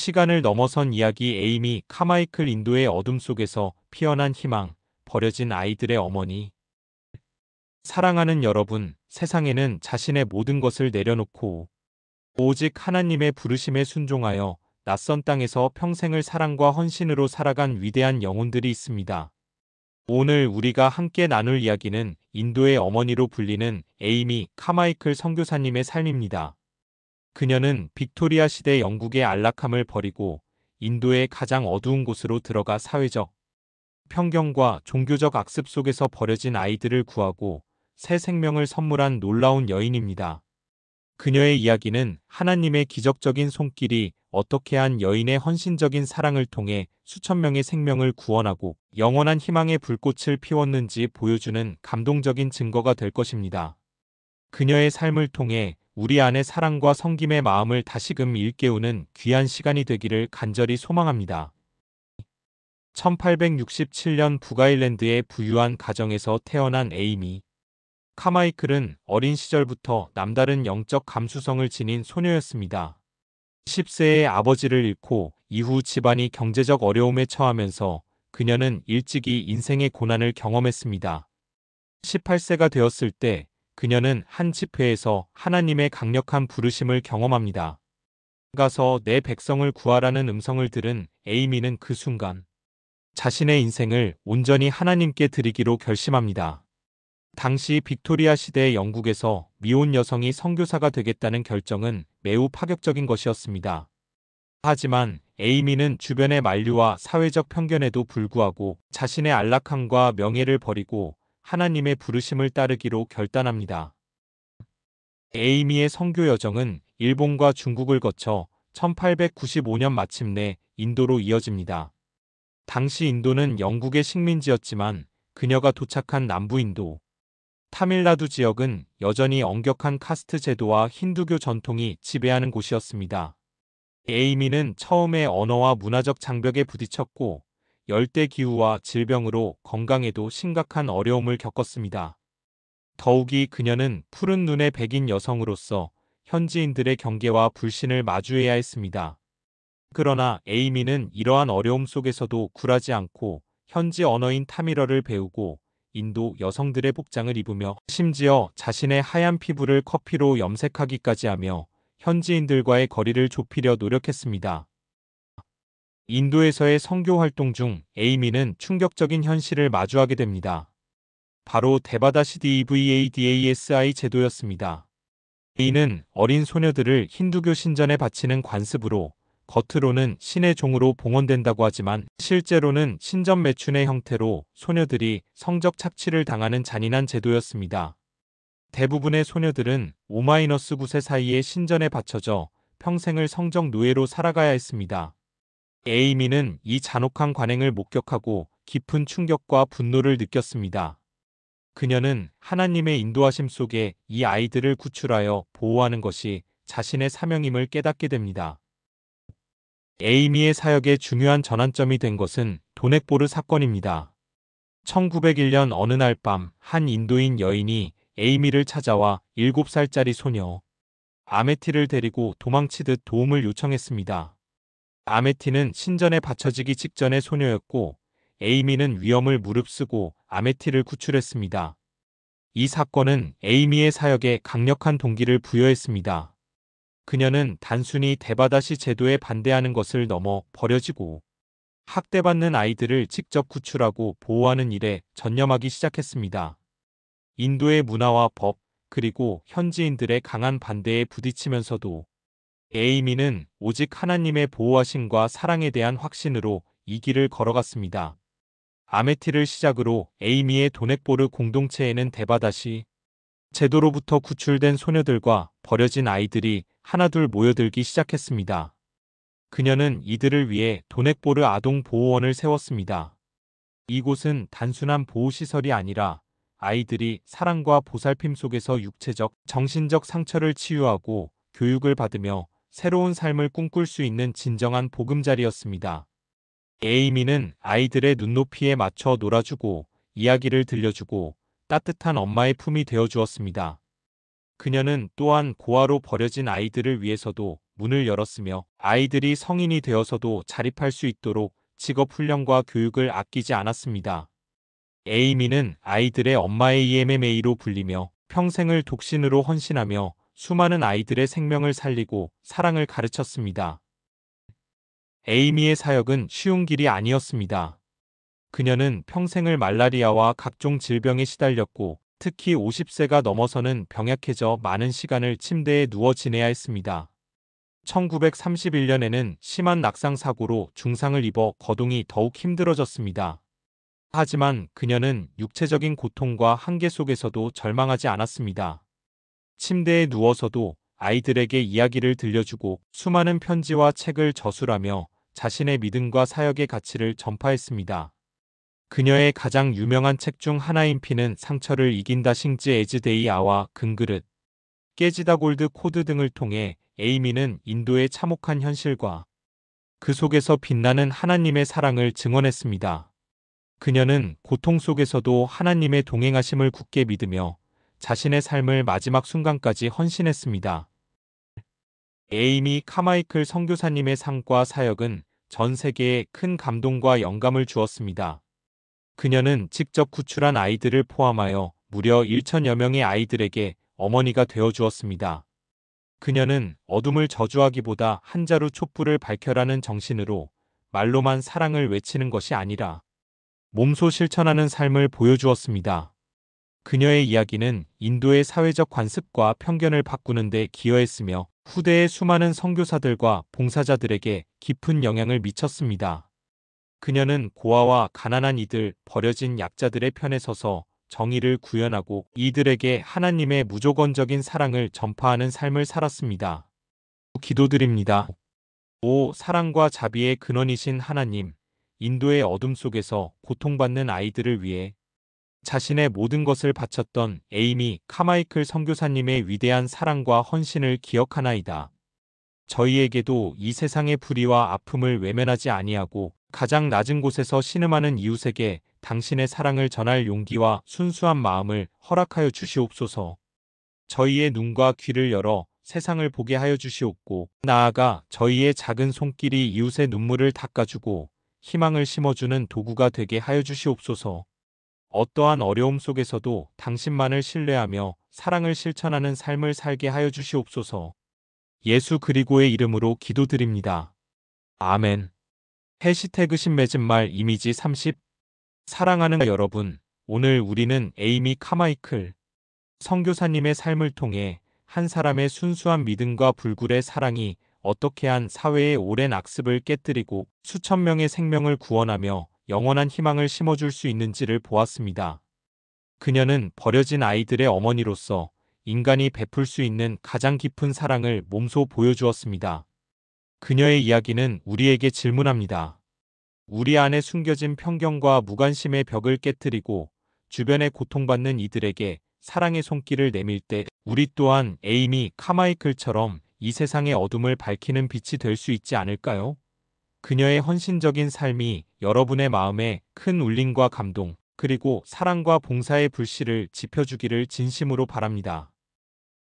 시간을 넘어선 이야기. 에이미 카마이클. 인도의 어둠 속에서 피어난 희망, 버려진 아이들의 어머니. 사랑하는 여러분, 세상에는 자신의 모든 것을 내려놓고 오직 하나님의 부르심에 순종하여 낯선 땅에서 평생을 사랑과 헌신으로 살아간 위대한 영혼들이 있습니다. 오늘 우리가 함께 나눌 이야기는 인도의 어머니로 불리는 에이미 카마이클 선교사님의 삶입니다. 그녀는 빅토리아 시대 영국의 안락함을 버리고 인도의 가장 어두운 곳으로 들어가 사회적 편견과 종교적 악습 속에서 버려진 아이들을 구하고 새 생명을 선물한 놀라운 여인입니다. 그녀의 이야기는 하나님의 기적적인 손길이 어떻게 한 여인의 헌신적인 사랑을 통해 수천 명의 생명을 구원하고 영원한 희망의 불꽃을 피웠는지 보여주는 감동적인 증거가 될 것입니다. 그녀의 삶을 통해 우리 안의 사랑과 섬김의 마음을 다시금 일깨우는 귀한 시간이 되기를 간절히 소망합니다. 1867년 북아일랜드의 부유한 가정에서 태어난 에이미 카마이클은 어린 시절부터 남다른 영적 감수성을 지닌 소녀였습니다. 10세의 아버지를 잃고 이후 집안이 경제적 어려움에 처하면서 그녀는 일찍이 인생의 고난을 경험했습니다. 18세가 되었을 때 그녀는 한 집회에서 하나님의 강력한 부르심을 경험합니다. 가서 내 백성을 구하라는 음성을 들은 에이미는 그 순간 자신의 인생을 온전히 하나님께 드리기로 결심합니다. 당시 빅토리아 시대 영국에서 미혼 여성이 선교사가 되겠다는 결정은 매우 파격적인 것이었습니다. 하지만 에이미는 주변의 만류와 사회적 편견에도 불구하고 자신의 안락함과 명예를 버리고 하나님의 부르심을 따르기로 결단합니다. 에이미의 선교 여정은 일본과 중국을 거쳐 1895년 마침내 인도로 이어집니다. 당시 인도는 영국의 식민지였지만 그녀가 도착한 남부 인도, 타밀나두 지역은 여전히 엄격한 카스트 제도와 힌두교 전통이 지배하는 곳이었습니다. 에이미는 처음에 언어와 문화적 장벽에 부딪혔고 열대 기후와 질병으로 건강에도 심각한 어려움을 겪었습니다. 더욱이 그녀는 푸른 눈의 백인 여성으로서 현지인들의 경계와 불신을 마주해야 했습니다. 그러나 에이미는 이러한 어려움 속에서도 굴하지 않고 현지 언어인 타밀어를 배우고 인도 여성들의 복장을 입으며 심지어 자신의 하얀 피부를 커피로 염색하기까지 하며 현지인들과의 거리를 좁히려 노력했습니다. 인도에서의 선교 활동 중 에이미는 충격적인 현실을 마주하게 됩니다. 바로 데바다시 DEVADASI 제도였습니다. 이는 어린 소녀들을 힌두교 신전에 바치는 관습으로 겉으로는 신의 종으로 봉헌된다고 하지만 실제로는 신전 매춘의 형태로 소녀들이 성적 착취를 당하는 잔인한 제도였습니다. 대부분의 소녀들은 5-9세 사이에 신전에 바쳐져 평생을 성적 노예로 살아가야 했습니다. 에이미는 이 잔혹한 관행을 목격하고 깊은 충격과 분노를 느꼈습니다. 그녀는 하나님의 인도하심 속에 이 아이들을 구출하여 보호하는 것이 자신의 사명임을 깨닫게 됩니다. 에이미의 사역의 중요한 전환점이 된 것은 도넥보르 사건입니다. 1901년 어느 날 밤 한 인도인 여인이 에이미를 찾아와 7살짜리 소녀 아메티를 데리고 도망치듯 도움을 요청했습니다. 아메티는 신전에 바쳐지기 직전의 소녀였고 에이미는 위험을 무릅쓰고 아메티를 구출했습니다. 이 사건은 에이미의 사역에 강력한 동기를 부여했습니다. 그녀는 단순히 데바다시 제도에 반대하는 것을 넘어 버려지고 학대받는 아이들을 직접 구출하고 보호하는 일에 전념하기 시작했습니다. 인도의 문화와 법, 그리고 현지인들의 강한 반대에 부딪히면서도 에이미는 오직 하나님의 보호하심과 사랑에 대한 확신으로 이 길을 걸어갔습니다. 아메티를 시작으로 에이미의 도넥보르 공동체에는 데바다시 제도로부터 구출된 소녀들과 버려진 아이들이 하나둘 모여들기 시작했습니다. 그녀는 이들을 위해 도넥보르 아동 보호원을 세웠습니다. 이곳은 단순한 보호시설이 아니라 아이들이 사랑과 보살핌 속에서 육체적, 정신적 상처를 치유하고 교육을 받으며 새로운 삶을 꿈꿀 수 있는 진정한 보금자리였습니다. 에이미는 아이들의 눈높이에 맞춰 놀아주고 이야기를 들려주고 따뜻한 엄마의 품이 되어주었습니다. 그녀는 또한 고아로 버려진 아이들을 위해서도 문을 열었으며 아이들이 성인이 되어서도 자립할 수 있도록 직업 훈련과 교육을 아끼지 않았습니다. 에이미는 아이들의 엄마의 EMMA로 불리며 평생을 독신으로 헌신하며 수많은 아이들의 생명을 살리고 사랑을 가르쳤습니다. 에이미의 사역은 쉬운 길이 아니었습니다. 그녀는 평생을 말라리아와 각종 질병에 시달렸고 특히 50세가 넘어서는 병약해져 많은 시간을 침대에 누워 지내야 했습니다. 1931년에는 심한 낙상 사고로 중상을 입어 거동이 더욱 힘들어졌습니다. 하지만 그녀는 육체적인 고통과 한계 속에서도 절망하지 않았습니다. 침대에 누워서도 아이들에게 이야기를 들려주고 수많은 편지와 책을 저술하며 자신의 믿음과 사역의 가치를 전파했습니다. 그녀의 가장 유명한 책 중 하나인 피는 상처를 이긴다 싱즈 에즈데이아와 금그릇, 깨지다 골드 코드 등을 통해 에이미는 인도의 참혹한 현실과 그 속에서 빛나는 하나님의 사랑을 증언했습니다. 그녀는 고통 속에서도 하나님의 동행하심을 굳게 믿으며 자신의 삶을 마지막 순간까지 헌신했습니다. 에이미 카마이클 선교사님의 삶과 사역은 전 세계에 큰 감동과 영감을 주었습니다. 그녀는 직접 구출한 아이들을 포함하여 무려 1천여 명의 아이들에게 어머니가 되어 주었습니다. 그녀는 어둠을 저주하기보다 한 자루 촛불을 밝혀라는 정신으로 말로만 사랑을 외치는 것이 아니라 몸소 실천하는 삶을 보여주었습니다. 그녀의 이야기는 인도의 사회적 관습과 편견을 바꾸는 데 기여했으며 후대의 수많은 선교사들과 봉사자들에게 깊은 영향을 미쳤습니다. 그녀는 고아와 가난한 이들, 버려진 약자들의 편에 서서 정의를 구현하고 이들에게 하나님의 무조건적인 사랑을 전파하는 삶을 살았습니다. 기도드립니다. 오 사랑과 자비의 근원이신 하나님, 인도의 어둠 속에서 고통받는 아이들을 위해 자신의 모든 것을 바쳤던 에이미 카마이클 선교사님의 위대한 사랑과 헌신을 기억하나이다. 저희에게도 이 세상의 불의와 아픔을 외면하지 아니하고 가장 낮은 곳에서 신음하는 이웃에게 당신의 사랑을 전할 용기와 순수한 마음을 허락하여 주시옵소서. 저희의 눈과 귀를 열어 세상을 보게 하여 주시옵고 나아가 저희의 작은 손길이 이웃의 눈물을 닦아주고 희망을 심어주는 도구가 되게 하여 주시옵소서. 어떠한 어려움 속에서도 당신만을 신뢰하며 사랑을 실천하는 삶을 살게 하여 주시옵소서. 예수 그리고의 이름으로 기도드립니다. 아멘. 해시태그 신맺은 말 이미지 30 사랑하는 여러분, 오늘 우리는 에이미 카마이클 선교사님의 삶을 통해 한 사람의 순수한 믿음과 불굴의 사랑이 어떻게 한 사회의 오랜 악습을 깨뜨리고 수천 명의 생명을 구원하며 영원한 희망을 심어줄 수 있는지를 보았습니다. 그녀는 버려진 아이들의 어머니로서 인간이 베풀 수 있는 가장 깊은 사랑을 몸소 보여주었습니다. 그녀의 이야기는 우리에게 질문합니다. 우리 안에 숨겨진 편견과 무관심의 벽을 깨뜨리고 주변에 고통받는 이들에게 사랑의 손길을 내밀 때 우리 또한 에이미 카마이클처럼 이 세상의 어둠을 밝히는 빛이 될 수 있지 않을까요? 그녀의 헌신적인 삶이 여러분의 마음에 큰 울림과 감동, 그리고 사랑과 봉사의 불씨를 지펴주기를 진심으로 바랍니다.